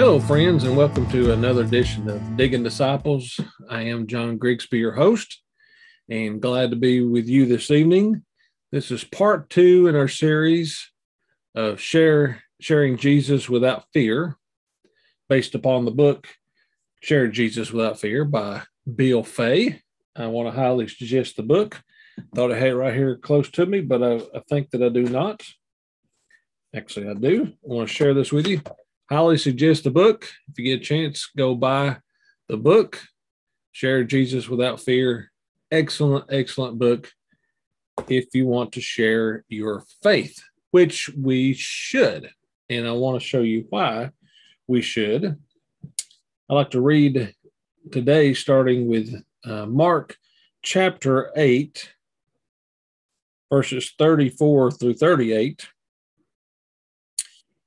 Hello, friends, and welcome to another edition of Digging Disciples. I am John Grigsby, your host, and glad to be with you this evening. This is part 2 in our series of Sharing Jesus Without Fear, based upon the book Share Jesus Without Fear by Bill Fay. I want to highly suggest the book. Thought I had it right here close to me, but I think that I do not. Actually, I do. I want to share this with you. Highly suggest the book. If you get a chance, go buy the book, Share Jesus Without Fear. Excellent, excellent book if you want to share your faith, which we should. And I want to show you why we should. I like to read today, starting with Mark chapter 8, verses 34 through 38.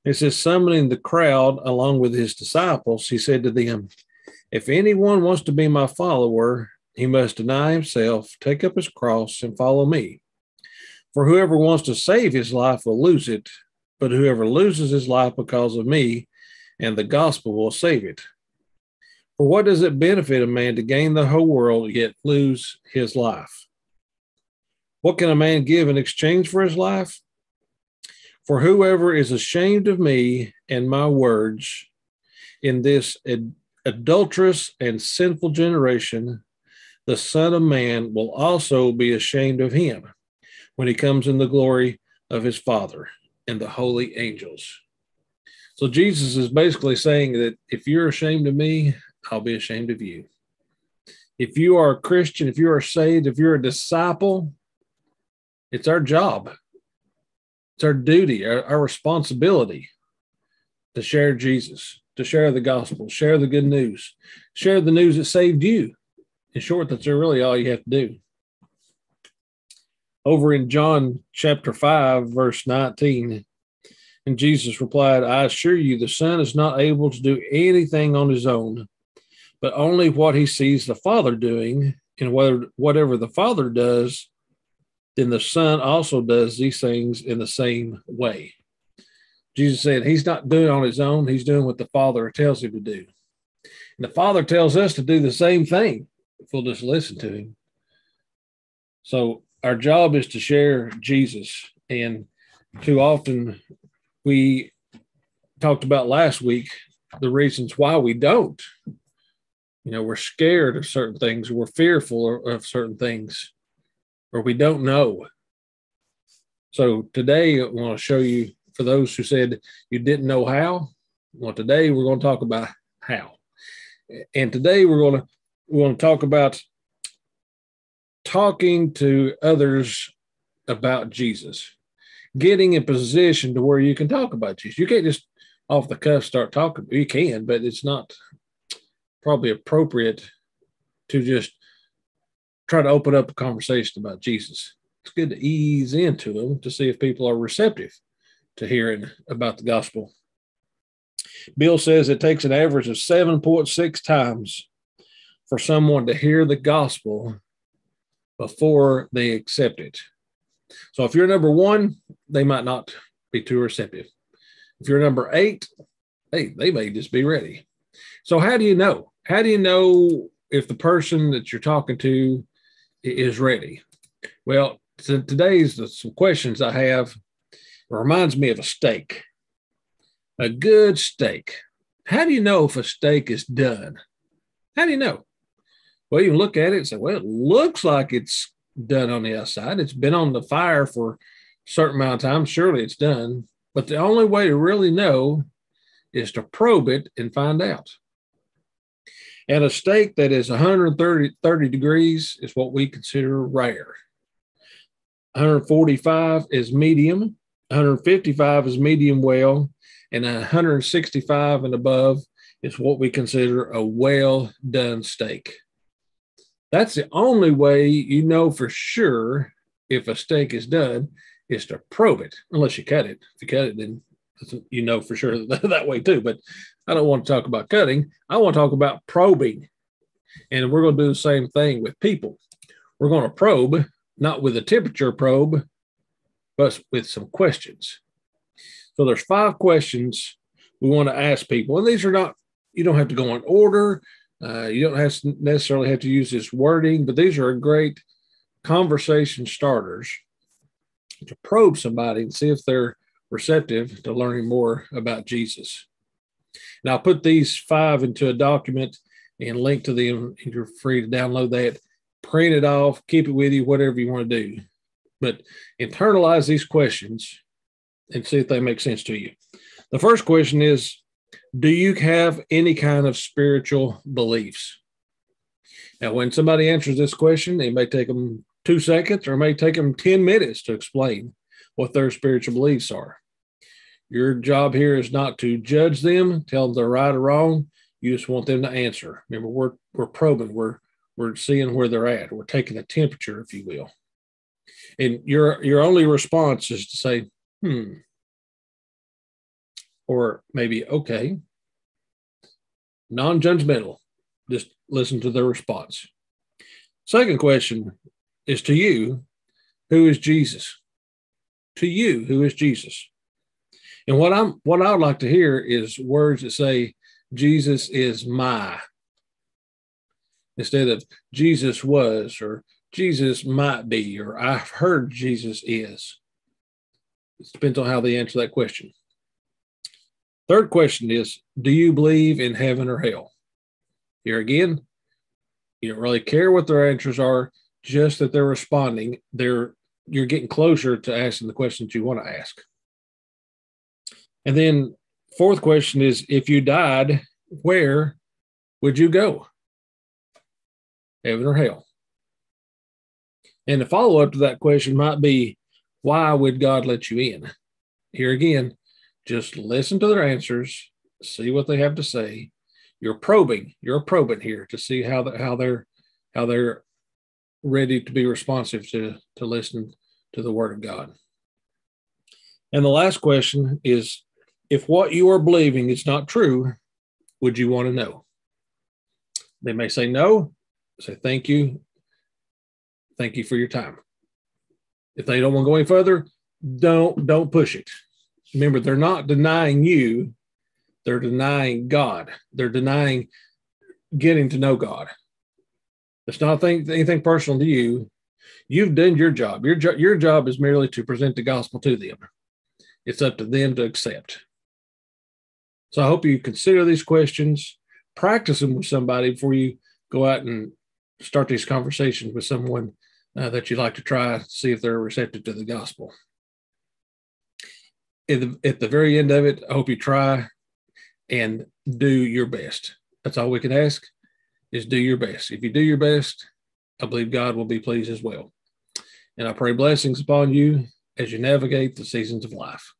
It says, summoning the crowd along with his disciples, he said to them, if anyone wants to be my follower, he must deny himself, take up his cross, and follow me. For whoever wants to save his life will lose it, but whoever loses his life because of me and the gospel will save it. For what does it benefit a man to gain the whole world yet lose his life? What can a man give in exchange for his life? For whoever is ashamed of me and my words in this adulterous and sinful generation, the Son of Man will also be ashamed of him when he comes in the glory of his Father and the holy angels. So Jesus is basically saying that if you're ashamed of me, I'll be ashamed of you. If you are a Christian, if you are saved, if you're a disciple, it's our job. It's our duty, our responsibility to share Jesus, to share the gospel, share the good news, share the news that saved you. In short, that's really all you have to do. Over in John chapter 5, verse 19, and Jesus replied, I assure you, the Son is not able to do anything on his own, but only what he sees the Father doing, and whatever the Father does, then the Son also does these things in the same way. Jesus said he's not doing it on his own. He's doing what the Father tells him to do. And the Father tells us to do the same thing if we'll just listen to him. So our job is to share Jesus. And too often we talked about last week the reasons why we don't. You know, we're scared of certain things, or we're fearful of certain things, or we don't know. So today I want to show you, for those who said you didn't know how, well, today we're going to talk about how. And today we're going to talk about talking to others about Jesus, getting in position to where you can talk about Jesus. You can't just off the cuff start talking. You can, but it's not probably appropriate to just try to open up a conversation about Jesus. It's good to ease into them to see if people are receptive to hearing about the gospel. Bill says it takes an average of 7.6 times for someone to hear the gospel before they accept it. So if you're number 1, they might not be too receptive. If you're number 8, hey, they may just be ready. So how do you know? How do you know if the person that you're talking to is ready? Well, today's some questions I have. It reminds me of a steak, a good steak. How do you know if a steak is done? How do you know? Well, you look at it and say, well, it looks like it's done on the outside. It's been on the fire for a certain amount of time. Surely it's done. But the only way to really know is to probe it and find out. And a steak that is 130 degrees is what we consider rare. 145 is medium, 155 is medium well, and 165 and above is what we consider a well-done steak. That's the only way you know for sure if a steak is done, is to probe it, unless you cut it. If you cut it, then you know for sure that way too. But I don't want to talk about cutting. I want to talk about probing. And we're going to do the same thing with people. We're going to probe, not with a temperature probe, but with some questions. So there's 5 questions we want to ask people. And these are not, you don't have to go in order. You don't necessarily have to use this wording, but these are great conversation starters to probe somebody and see if they're receptive to learning more about Jesus. And I'll put these 5 into a document and link to them. You're free to download that, print it off, keep it with you, whatever you want to do. But internalize these questions and see if they make sense to you. The first question is, do you have any kind of spiritual beliefs? Now, when somebody answers this question, it may take them 2 seconds or it may take them 10 minutes to explain what their spiritual beliefs are. Your job here is not to judge them, tell them they're right or wrong. You just want them to answer. Remember, we're probing. We're seeing where they're at. We're taking a temperature, if you will. And your only response is to say, or maybe, okay. Non-judgmental. Just listen to their response. Second question is to you, who is Jesus? To you, who is Jesus? And what I'd like to hear is words that say, Jesus is my, instead of Jesus was, or Jesus might be, or I've heard Jesus is. It depends on how they answer that question. Third question is, do you believe in heaven or hell? Here again, you don't really care what their answers are, just that they're responding. You're getting closer to asking the questions you want to ask. And then fourth question is, if you died, where would you go? Heaven or hell? And the follow-up to that question might be, why would God let you in? Here again, just listen to their answers, see what they have to say. You're probing here to see how they're ready to be responsive to listen to the Word of God. And the last question is, if what you are believing is not true, would you want to know? They may say no, say thank you. Thank you for your time. If they don't want to go any further, don't push it. Remember, they're not denying you. They're denying God. They're denying getting to know God. It's not anything personal to you. You've done your job. Your job is merely to present the gospel to them. It's up to them to accept. So I hope you consider these questions, practice them with somebody before you go out and start these conversations with someone that you'd like to try to see if they're receptive to the gospel. At the very end of it, I hope you try and do your best. That's all we can ask, is do your best. If you do your best, I believe God will be pleased as well. And I pray blessings upon you as you navigate the seasons of life.